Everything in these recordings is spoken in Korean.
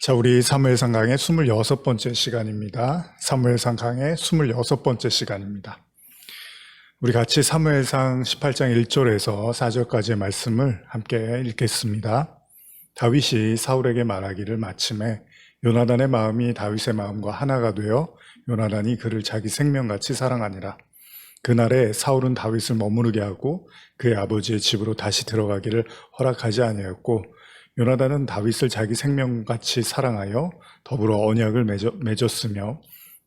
자, 우리 사무엘상 강의 26번째 시간입니다. 사무엘상 강의 26번째 시간입니다. 우리 같이 사무엘상 18장 1절에서 4절까지의 말씀을 함께 읽겠습니다. 다윗이 사울에게 말하기를 마침에 요나단의 마음이 다윗의 마음과 하나가 되어 요나단이 그를 자기 생명같이 사랑하니라. 그날에 사울은 다윗을 머무르게 하고 그의 아버지의 집으로 다시 들어가기를 허락하지 아니하였고 요나단은 다윗을 자기 생명같이 사랑하여 더불어 언약을 맺었으며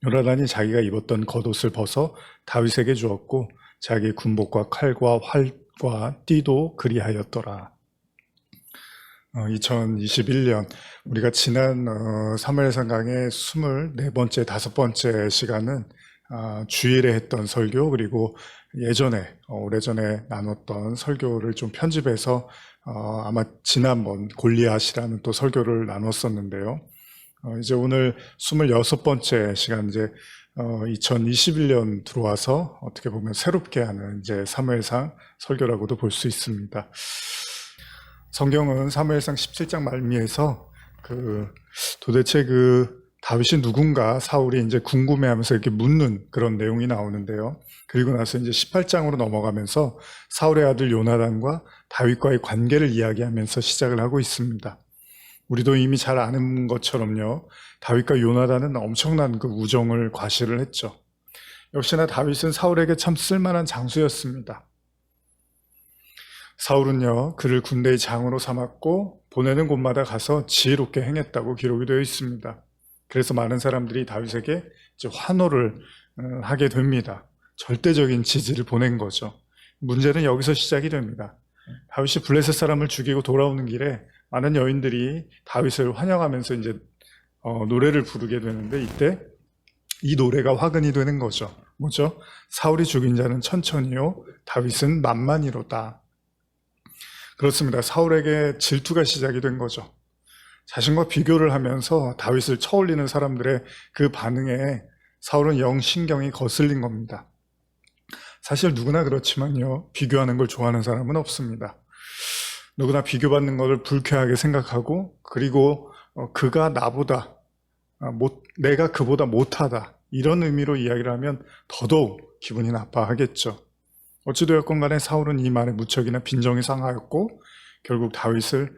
요나단이 자기가 입었던 겉옷을 벗어 다윗에게 주었고 자기의 군복과 칼과 활과 띠도 그리하였더라. 2021년 우리가 지난 사무엘상 강의 24번째, 5번째 시간은 주일에 했던 설교, 그리고 예전에 오래전에 나눴던 설교를 좀 편집해서 아마 지난번 골리앗이라는 또 설교를 나눴었는데요. 이제 오늘 26번째 시간, 이제 2021년 들어와서 어떻게 보면 새롭게 하는 이제 사무엘상 설교라고도 볼 수 있습니다. 성경은 사무엘상 17장 말미에서 도대체 다윗이 누군가 사울이 이제 궁금해하면서 이렇게 묻는 그런 내용이 나오는데요. 그리고 나서 이제 18장으로 넘어가면서 사울의 아들 요나단과 다윗과의 관계를 이야기하면서 시작을 하고 있습니다. 우리도 이미 잘 아는 것처럼요, 다윗과 요나단은 엄청난 그 우정을 과시를 했죠. 역시나 다윗은 사울에게 참 쓸만한 장수였습니다. 사울은요, 그를 군대의 장으로 삼았고 보내는 곳마다 가서 지혜롭게 행했다고 기록이 되어 있습니다. 그래서 많은 사람들이 다윗에게 이제 환호를 하게 됩니다. 절대적인 지지를 보낸 거죠. 문제는 여기서 시작이 됩니다. 다윗이 블레셋 사람을 죽이고 돌아오는 길에 많은 여인들이 다윗을 환영하면서 이제 노래를 부르게 되는데, 이때 이 노래가 화근이 되는 거죠. 뭐죠? 사울이 죽인 자는 천천히요, 다윗은 만만히로다. 그렇습니다. 사울에게 질투가 시작이 된 거죠. 자신과 비교를 하면서 다윗을 쳐올리는 사람들의 그 반응에 사울은 영 신경이 거슬린 겁니다. 사실 누구나 그렇지만요, 비교하는 걸 좋아하는 사람은 없습니다. 누구나 비교받는 것을 불쾌하게 생각하고, 그리고 그가 나보다 내가 그보다 못하다, 이런 의미로 이야기를 하면 더더욱 기분이 나빠하겠죠. 어찌되었건 간에 사울은 이 말에 무척이나 빈정이 상하였고 결국 다윗을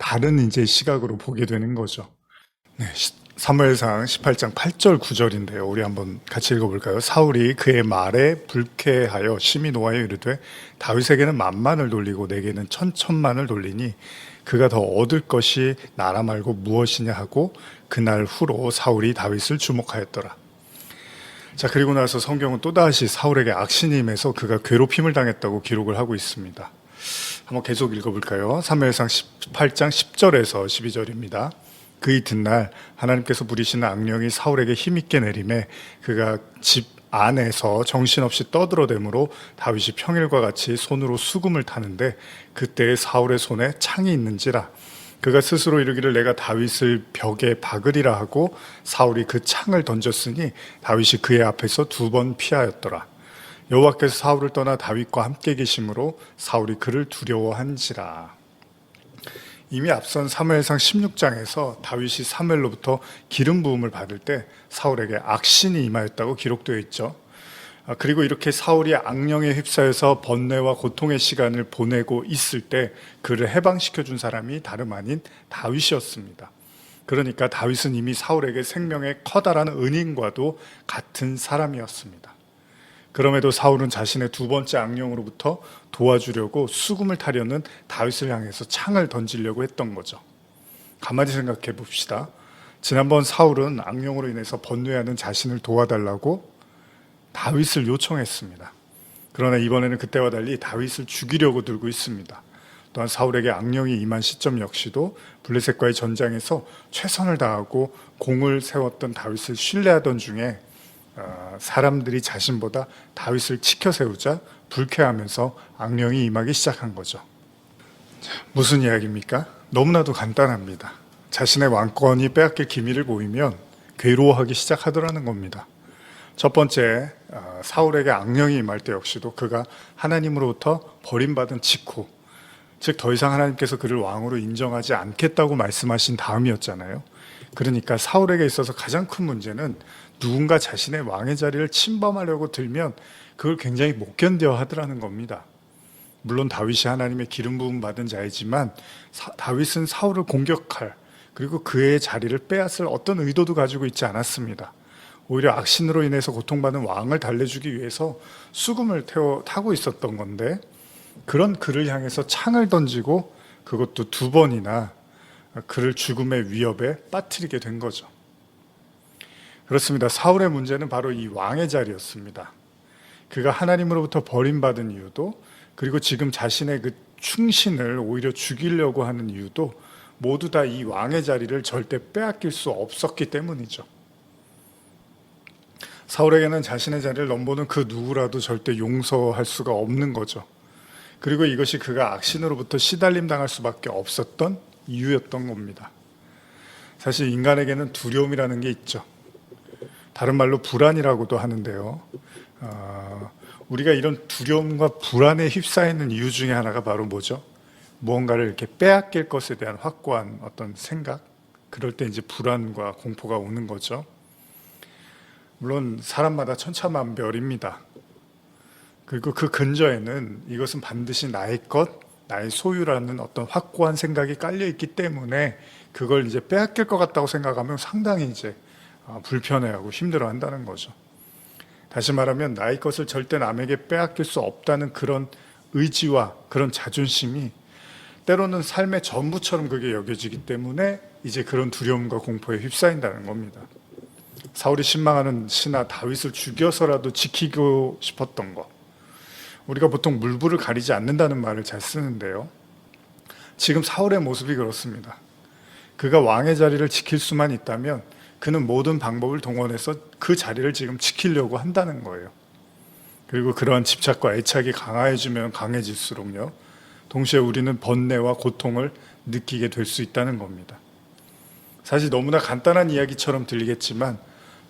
다른 이제 시각으로 보게 되는 거죠. 네, 사무엘상 18장 8절 9절인데요. 우리 한번 같이 읽어볼까요? 사울이 그의 말에 불쾌하여 심히 노하여 이르되 다윗에게는 만만을 돌리고 내게는 천천만을 돌리니 그가 더 얻을 것이 나라 말고 무엇이냐 하고 그날 후로 사울이 다윗을 주목하였더라. 자, 그리고 나서 성경은 또다시 사울에게 악신이 임해서 그가 괴롭힘을 당했다고 기록을 하고 있습니다. 한번 계속 읽어볼까요? 사무엘상 18장 10절에서 12절입니다. 그 이튿날 하나님께서 부리시는 악령이 사울에게 힘있게 내림에 그가 집 안에서 정신없이 떠들어대므로 다윗이 평일과 같이 손으로 수금을 타는데 그때 사울의 손에 창이 있는지라. 그가 스스로 이르기를 내가 다윗을 벽에 박으리라 하고 사울이 그 창을 던졌으니 다윗이 그의 앞에서 2번 피하였더라. 여호와께서 사울을 떠나 다윗과 함께 계심으로 사울이 그를 두려워한지라. 이미 앞선 사무엘상 16장에서 다윗이 사무엘로부터 기름 부음을 받을 때 사울에게 악신이 임하였다고 기록되어 있죠. 그리고 이렇게 사울이 악령에 휩싸여서 번뇌와 고통의 시간을 보내고 있을 때 그를 해방시켜준 사람이 다름 아닌 다윗이었습니다. 그러니까 다윗은 이미 사울에게 생명의 커다란 은인과도 같은 사람이었습니다. 그럼에도 사울은 자신의 2번째 악령으로부터 도와주려고 수금을 타려는 다윗을 향해서 창을 던지려고 했던 거죠. 가만히 생각해 봅시다. 지난번 사울은 악령으로 인해서 번뇌하는 자신을 도와달라고 다윗을 요청했습니다. 그러나 이번에는 그때와 달리 다윗을 죽이려고 들고 있습니다. 또한 사울에게 악령이 임한 시점 역시도 블레셋과의 전장에서 최선을 다하고 공을 세웠던 다윗을 신뢰하던 중에 사람들이 자신보다 다윗을 치켜세우자 불쾌하면서 악령이 임하기 시작한 거죠. 무슨 이야기입니까? 너무나도 간단합니다. 자신의 왕권이 빼앗길 기미를 보이면 괴로워하기 시작하더라는 겁니다. 첫 번째, 사울에게 악령이 임할 때 역시도 그가 하나님으로부터 버림받은 직후 즉 더 이상 하나님께서 그를 왕으로 인정하지 않겠다고 말씀하신 다음이었잖아요. 그러니까 사울에게 있어서 가장 큰 문제는 누군가 자신의 왕의 자리를 침범하려고 들면 그걸 굉장히 못 견뎌 하더라는 겁니다. 물론 다윗이 하나님의 기름 부음 받은 자이지만 다윗은 사울을 공격할, 그리고 그의 자리를 빼앗을 어떤 의도도 가지고 있지 않았습니다. 오히려 악신으로 인해서 고통받는 왕을 달래주기 위해서 수금을 타고 있었던 건데, 그런 그를 향해서 창을 던지고 그것도 2번이나 그를 죽음의 위협에 빠뜨리게 된 거죠. 그렇습니다. 사울의 문제는 바로 이 왕의 자리였습니다. 그가 하나님으로부터 버림받은 이유도, 그리고 지금 자신의 그 충신을 오히려 죽이려고 하는 이유도 모두 다 이 왕의 자리를 절대 빼앗길 수 없었기 때문이죠. 사울에게는 자신의 자리를 넘보는 그 누구라도 절대 용서할 수가 없는 거죠. 그리고 이것이 그가 악신으로부터 시달림 당할 수밖에 없었던 이유였던 겁니다. 사실 인간에게는 두려움이라는 게 있죠. 다른 말로 불안이라고도 하는데요. 우리가 이런 두려움과 불안에 휩싸이는 이유 중에 하나가 바로 뭐죠? 무언가를 이렇게 빼앗길 것에 대한 확고한 어떤 생각, 그럴 때 이제 불안과 공포가 오는 거죠. 물론 사람마다 천차만별입니다. 그리고 그 근저에는 이것은 반드시 나의 것, 나의 소유라는 어떤 확고한 생각이 깔려 있기 때문에 그걸 이제 빼앗길 것 같다고 생각하면 상당히 이제 불편해하고 힘들어한다는 거죠. 다시 말하면 나의 것을 절대 남에게 빼앗길 수 없다는 그런 의지와 그런 자존심이 때로는 삶의 전부처럼 그게 여겨지기 때문에 이제 그런 두려움과 공포에 휩싸인다는 겁니다. 사울이 신망하는 신하 다윗을 죽여서라도 지키고 싶었던 것. 우리가 보통 물불을 가리지 않는다는 말을 잘 쓰는데요. 지금 사울의 모습이 그렇습니다. 그가 왕의 자리를 지킬 수만 있다면 그는 모든 방법을 동원해서 그 자리를 지금 지키려고 한다는 거예요. 그리고 그러한 집착과 애착이 강해지면 강해질수록요, 동시에 우리는 번뇌와 고통을 느끼게 될 수 있다는 겁니다. 사실 너무나 간단한 이야기처럼 들리겠지만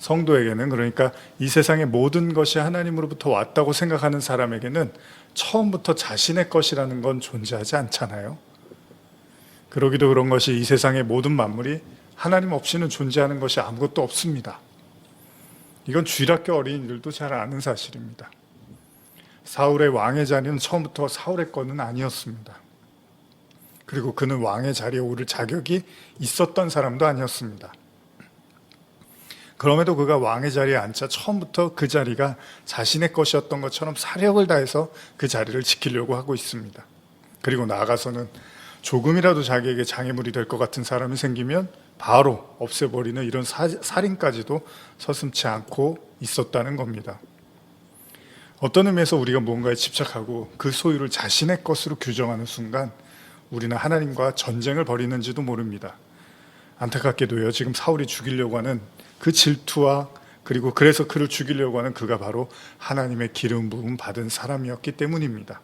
성도에게는, 그러니까 이 세상의 모든 것이 하나님으로부터 왔다고 생각하는 사람에게는 처음부터 자신의 것이라는 건 존재하지 않잖아요. 그러기도 그런 것이 이 세상의 모든 만물이 하나님 없이는 존재하는 것이 아무것도 없습니다. 이건 주일학교 어린이들도 잘 아는 사실입니다. 사울의 왕의 자리는 처음부터 사울의 것은 아니었습니다. 그리고 그는 왕의 자리에 오를 자격이 있었던 사람도 아니었습니다. 그럼에도 그가 왕의 자리에 앉자 처음부터 그 자리가 자신의 것이었던 것처럼 사력을 다해서 그 자리를 지키려고 하고 있습니다. 그리고 나아가서는 조금이라도 자기에게 장애물이 될 것 같은 사람이 생기면 바로 없애버리는 이런 살인까지도 서슴지 않고 있었다는 겁니다. 어떤 의미에서 우리가 무언가에 집착하고 그 소유를 자신의 것으로 규정하는 순간 우리는 하나님과 전쟁을 벌이는지도 모릅니다. 안타깝게도요, 지금 사울이 죽이려고 하는 그 질투와, 그리고 그래서 그를 죽이려고 하는 그가 바로 하나님의 기름 부음 받은 사람이었기 때문입니다.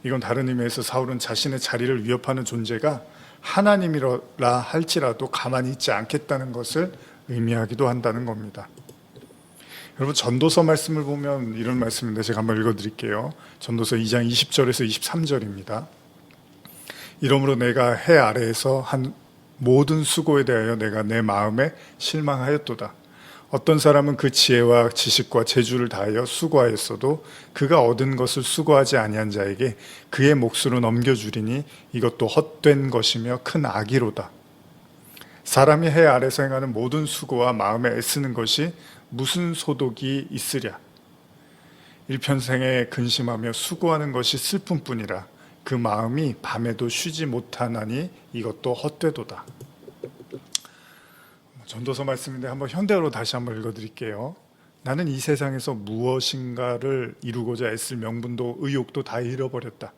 이건 다른 의미에서 사울은 자신의 자리를 위협하는 존재가 하나님이라 할지라도 가만히 있지 않겠다는 것을 의미하기도 한다는 겁니다. 여러분, 전도서 말씀을 보면 이런 말씀인데 제가 한번 읽어드릴게요. 전도서 2장 20절에서 23절입니다. 이러므로 내가 해 아래에서 한 모든 수고에 대하여 내가 내 마음에 실망하였도다. 어떤 사람은 그 지혜와 지식과 재주를 다하여 수고하였어도 그가 얻은 것을 수고하지 아니한 자에게 그의 몫으로 넘겨주리니 이것도 헛된 것이며 큰 악이로다. 사람이 해 아래서 행하는 모든 수고와 마음에 애쓰는 것이 무슨 소독이 있으랴. 일평생에 근심하며 수고하는 것이 슬픔뿐이라. 그 마음이 밤에도 쉬지 못하나니 이것도 헛되도다. 전도서 말씀인데 한번 현대어로 다시 한번 읽어드릴게요. 나는 이 세상에서 무엇인가를 이루고자 애쓸 명분도 의욕도 다 잃어버렸다.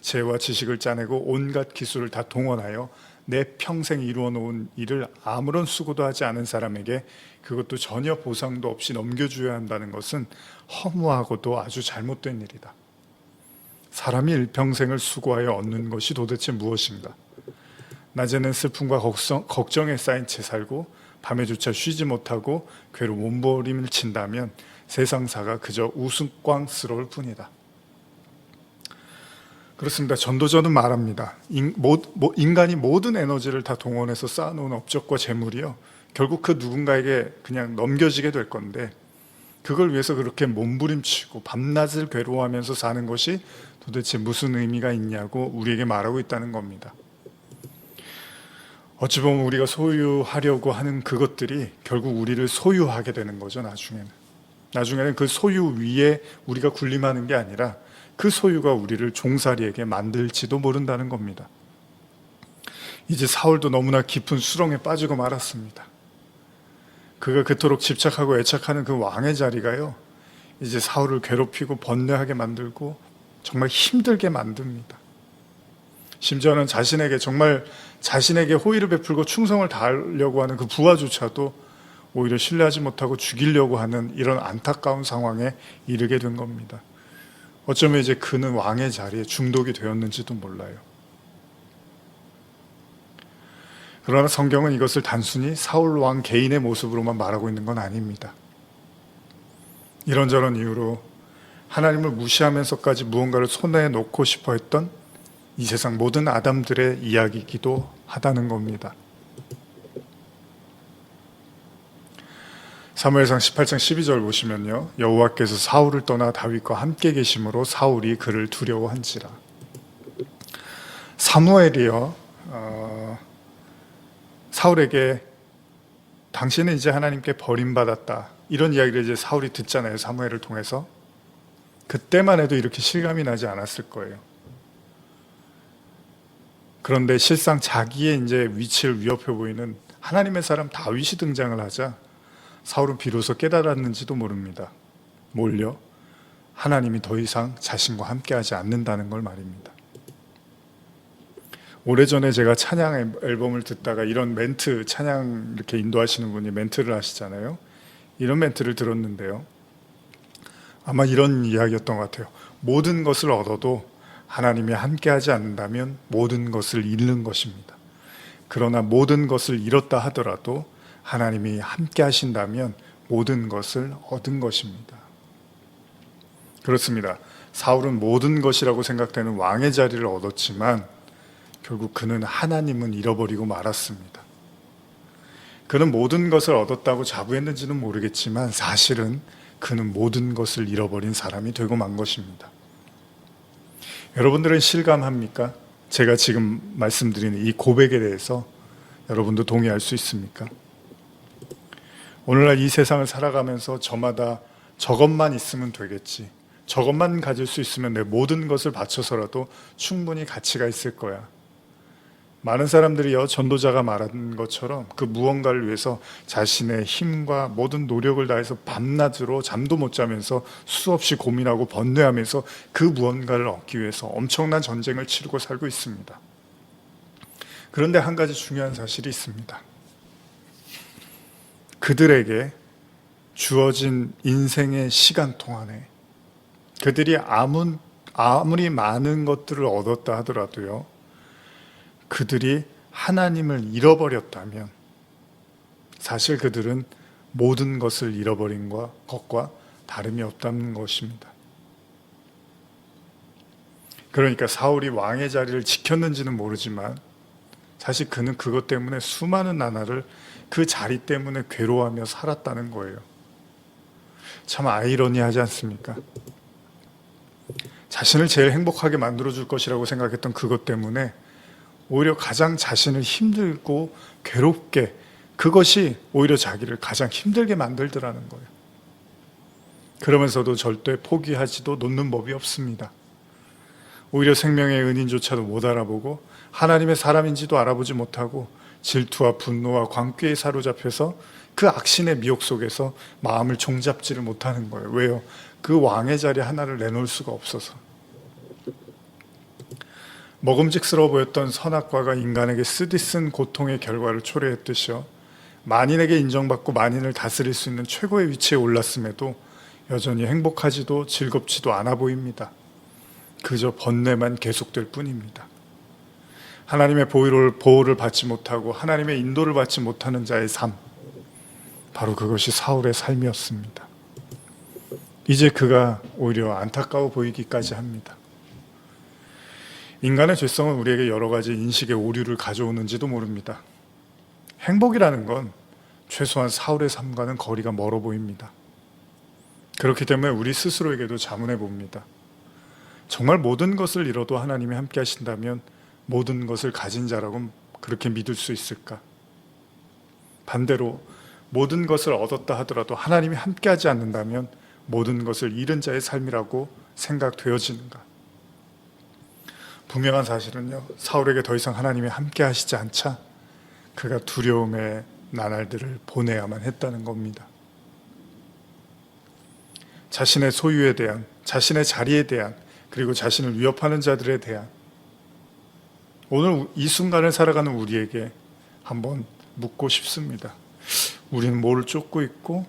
재와 지식을 짜내고 온갖 기술을 다 동원하여 내 평생 이루어 놓은 일을 아무런 수고도 하지 않은 사람에게 그것도 전혀 보상도 없이 넘겨줘야 한다는 것은 허무하고도 아주 잘못된 일이다. 사람이 일평생을 수고하여 얻는 것이 도대체 무엇인가? 낮에는 슬픔과 걱정에 쌓인 채 살고 밤에조차 쉬지 못하고 괴로 몸부림을 친다면 세상사가 그저 우스꽝스러울 뿐이다. 그렇습니다. 전도전은 말합니다. 인간이 모든 에너지를 다 동원해서 쌓아놓은 업적과 재물이요, 결국 그 누군가에게 그냥 넘겨지게 될 건데, 그걸 위해서 그렇게 몸부림치고 밤낮을 괴로워하면서 사는 것이 도대체 무슨 의미가 있냐고 우리에게 말하고 있다는 겁니다. 어찌 보면 우리가 소유하려고 하는 그것들이 결국 우리를 소유하게 되는 거죠. 나중에는 그 소유 위에 우리가 군림하는 게 아니라 그 소유가 우리를 종살이에게 만들지도 모른다는 겁니다. 이제 사울도 너무나 깊은 수렁에 빠지고 말았습니다. 그가 그토록 집착하고 애착하는 그 왕의 자리가요, 이제 사울을 괴롭히고 번뇌하게 만들고 정말 힘들게 만듭니다. 심지어는 자신에게 호의를 베풀고 충성을 다하려고 하는 그 부하조차도 오히려 신뢰하지 못하고 죽이려고 하는 이런 안타까운 상황에 이르게 된 겁니다. 어쩌면 이제 그는 왕의 자리에 중독이 되었는지도 몰라요. 그러나 성경은 이것을 단순히 사울 왕 개인의 모습으로만 말하고 있는 건 아닙니다. 이런저런 이유로 하나님을 무시하면서까지 무언가를 손에 놓고 싶어 했던 이 세상 모든 아담들의 이야기이기도 하다는 겁니다. 사무엘상 18장 12절 보시면요, 여호와께서 사울을 떠나 다윗과 함께 계심으로 사울이 그를 두려워한지라. 사무엘이요, 사울에게 당신은 이제 하나님께 버림받았다, 이런 이야기를 이제 사울이 듣잖아요. 사무엘을 통해서. 그때만 해도 이렇게 실감이 나지 않았을 거예요. 그런데 실상 자기의 이제 위치를 위협해 보이는 하나님의 사람 다윗이 등장을 하자 사울은 비로소 깨달았는지도 모릅니다. 뭘요? 하나님이 더 이상 자신과 함께하지 않는다는 걸 말입니다. 오래전에 제가 찬양 앨범을 듣다가 이런 멘트, 찬양 이렇게 인도하시는 분이 멘트를 하시잖아요. 이런 멘트를 들었는데요, 아마 이런 이야기였던 것 같아요. 모든 것을 얻어도 하나님이 함께하지 않는다면 모든 것을 잃는 것입니다. 그러나 모든 것을 잃었다 하더라도 하나님이 함께 하신다면 모든 것을 얻은 것입니다. 그렇습니다. 사울은 모든 것이라고 생각되는 왕의 자리를 얻었지만 결국 그는 하나님은 잃어버리고 말았습니다. 그는 모든 것을 얻었다고 자부했는지는 모르겠지만 사실은 그는 모든 것을 잃어버린 사람이 되고 만 것입니다. 여러분들은 실감합니까? 제가 지금 말씀드리는 이 고백에 대해서 여러분도 동의할 수 있습니까? 오늘날 이 세상을 살아가면서 저마다 저것만 있으면 되겠지, 저것만 가질 수 있으면 내 모든 것을 바쳐서라도 충분히 가치가 있을 거야. 많은 사람들이요, 전도자가 말한 것처럼 그 무언가를 위해서 자신의 힘과 모든 노력을 다해서 밤낮으로 잠도 못 자면서 수없이 고민하고 번뇌하면서 그 무언가를 얻기 위해서 엄청난 전쟁을 치르고 살고 있습니다. 그런데 한 가지 중요한 사실이 있습니다. 그들에게 주어진 인생의 시간 동안에 그들이 아무리 많은 것들을 얻었다 하더라도요, 그들이 하나님을 잃어버렸다면 사실 그들은 모든 것을 잃어버린 것과 다름이 없다는 것입니다. 그러니까 사울이 왕의 자리를 지켰는지는 모르지만 사실 그는 그것 때문에 수많은 나날을 그 자리 때문에 괴로워하며 살았다는 거예요. 참 아이러니하지 않습니까? 자신을 제일 행복하게 만들어줄 것이라고 생각했던 그것 때문에 오히려 가장 자신을 힘들고 괴롭게, 그것이 오히려 자기를 가장 힘들게 만들더라는 거예요. 그러면서도 절대 포기하지도 놓는 법이 없습니다. 오히려 생명의 은인조차도 못 알아보고 하나님의 사람인지도 알아보지 못하고 질투와 분노와 광기에 사로잡혀서 그 악신의 미혹 속에서 마음을 종잡지를 못하는 거예요. 왜요? 그 왕의 자리 하나를 내놓을 수가 없어서. 먹음직스러워 보였던 선악과가 인간에게 쓰디쓴 고통의 결과를 초래했듯이요, 만인에게 인정받고 만인을 다스릴 수 있는 최고의 위치에 올랐음에도 여전히 행복하지도 즐겁지도 않아 보입니다. 그저 번뇌만 계속될 뿐입니다. 하나님의 보호를 받지 못하고 하나님의 인도를 받지 못하는 자의 삶, 바로 그것이 사울의 삶이었습니다. 이제 그가 오히려 안타까워 보이기까지 합니다. 인간의 죄성은 우리에게 여러 가지 인식의 오류를 가져오는지도 모릅니다. 행복이라는 건 최소한 사울의 삶과는 거리가 멀어 보입니다. 그렇기 때문에 우리 스스로에게도 자문해 봅니다. 정말 모든 것을 잃어도 하나님이 함께 하신다면 모든 것을 가진 자라고 그렇게 믿을 수 있을까? 반대로 모든 것을 얻었다 하더라도 하나님이 함께 하지 않는다면 모든 것을 잃은 자의 삶이라고 생각되어지는가? 분명한 사실은요, 사울에게 더 이상 하나님이 함께 하시지 않자 그가 두려움의 나날들을 보내야만 했다는 겁니다. 자신의 소유에 대한, 자신의 자리에 대한, 그리고 자신을 위협하는 자들에 대한, 오늘 이 순간을 살아가는 우리에게 한번 묻고 싶습니다. 우리는 뭐를 쫓고 있고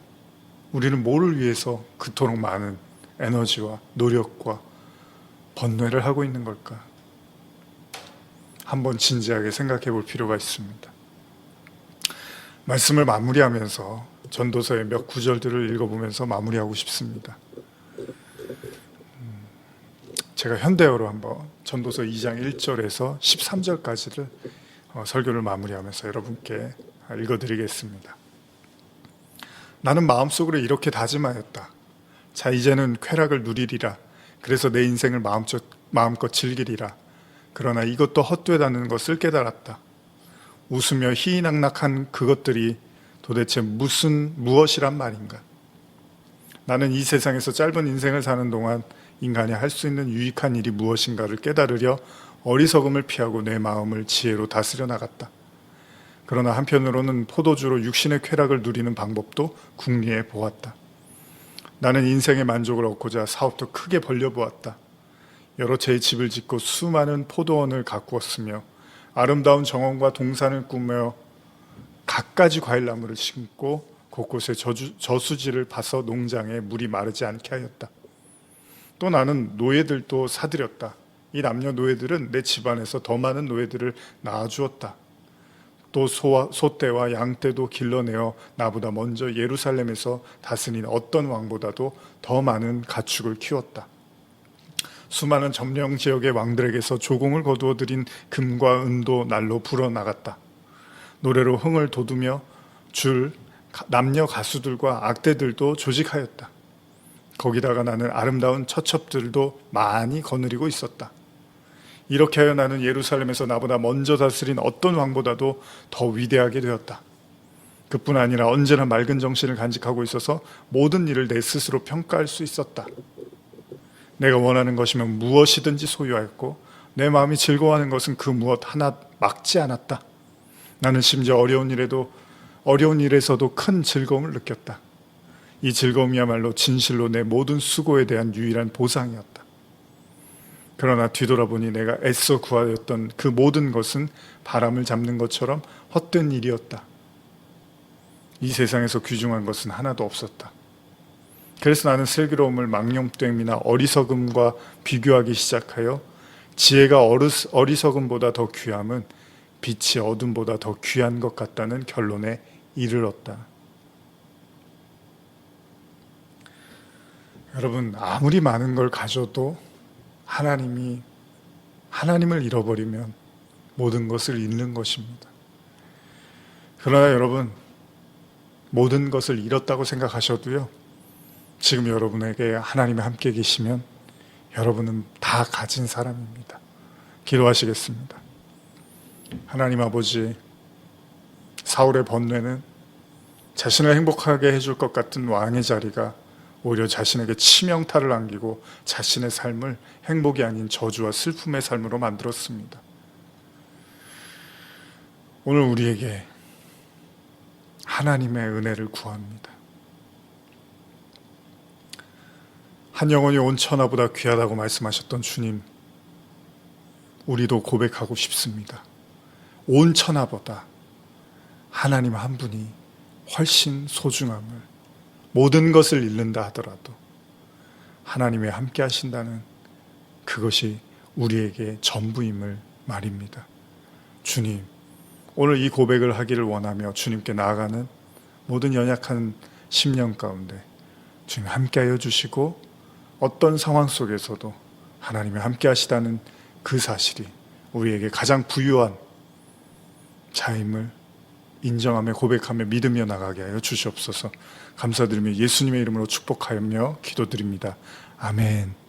우리는 뭐를 위해서 그토록 많은 에너지와 노력과 번뇌를 하고 있는 걸까? 한번 진지하게 생각해 볼 필요가 있습니다. 말씀을 마무리하면서 전도서의 몇 구절들을 읽어보면서 마무리하고 싶습니다. 제가 현대어로 한번 전도서 2장 1절에서 13절까지를 설교를 마무리하면서 여러분께 읽어드리겠습니다. 나는 마음속으로 이렇게 다짐하였다. 자, 이제는 쾌락을 누리리라. 그래서 내 인생을 마음껏 즐기리라. 그러나 이것도 헛되다는 것을 깨달았다. 웃으며 희희낙낙한 그것들이 도대체 무엇이란 말인가? 나는 이 세상에서 짧은 인생을 사는 동안 인간이 할 수 있는 유익한 일이 무엇인가를 깨달으려 어리석음을 피하고 내 마음을 지혜로 다스려 나갔다. 그러나 한편으로는 포도주로 육신의 쾌락을 누리는 방법도 궁리해 보았다. 나는 인생의 만족을 얻고자 사업도 크게 벌려보았다. 여러 채의 집을 짓고 수많은 포도원을 가꾸었으며 아름다운 정원과 동산을 꾸며 갖가지 과일나무를 심고 곳곳에 저수지를 파서 농장에 물이 마르지 않게 하였다. 또 나는 노예들도 사들였다. 이 남녀 노예들은 내 집안에서 더 많은 노예들을 낳아주었다. 또 소떼와 양떼도 길러내어 나보다 먼저 예루살렘에서 다스린 어떤 왕보다도 더 많은 가축을 키웠다. 수많은 점령 지역의 왕들에게서 조공을 거두어 들인 금과 은도 날로 불어나갔다. 노래로 흥을 돋우며 줄 남녀 가수들과 악대들도 조직하였다. 거기다가 나는 아름다운 처첩들도 많이 거느리고 있었다. 이렇게 하여 나는 예루살렘에서 나보다 먼저 다스린 어떤 왕보다도 더 위대하게 되었다. 그뿐 아니라 언제나 맑은 정신을 간직하고 있어서 모든 일을 내 스스로 평가할 수 있었다. 내가 원하는 것이면 무엇이든지 소유하였고 내 마음이 즐거워하는 것은 그 무엇 하나 막지 않았다. 나는 심지어 어려운 일에서도 큰 즐거움을 느꼈다. 이 즐거움이야말로 진실로 내 모든 수고에 대한 유일한 보상이었다. 그러나 뒤돌아보니 내가 애써 구하였던 그 모든 것은 바람을 잡는 것처럼 헛된 일이었다. 이 세상에서 귀중한 것은 하나도 없었다. 그래서 나는 슬기로움을 망령됨이나 어리석음과 비교하기 시작하여 지혜가 어리석음보다 더 귀함은 빛이 어둠보다 더 귀한 것 같다는 결론에 이르렀다. 여러분, 아무리 많은 걸 가져도 하나님을 잃어버리면 모든 것을 잃는 것입니다. 그러나 여러분, 모든 것을 잃었다고 생각하셔도요, 지금 여러분에게 하나님이 함께 계시면 여러분은 다 가진 사람입니다. 기도하시겠습니다. 하나님 아버지, 사울의 번뇌는 자신을 행복하게 해줄 것 같은 왕의 자리가 오히려 자신에게 치명타를 안기고 자신의 삶을 행복이 아닌 저주와 슬픔의 삶으로 만들었습니다. 오늘 우리에게 하나님의 은혜를 구합니다. 한 영혼이 온 천하보다 귀하다고 말씀하셨던 주님, 우리도 고백하고 싶습니다. 온 천하보다 하나님 한 분이 훨씬 소중함을, 모든 것을 잃는다 하더라도 하나님이 함께 하신다는 그것이 우리에게 전부임을 말입니다. 주님, 오늘 이 고백을 하기를 원하며 주님께 나아가는 모든 연약한 심령 가운데 주님 함께 하여 주시고, 어떤 상황 속에서도 하나님이 함께 하시다는 그 사실이 우리에게 가장 부유한 자임을 인정하며 고백하며 믿으며 나가게 하여 주시옵소서. 감사드리며 예수님의 이름으로 축복하며 기도드립니다. 아멘.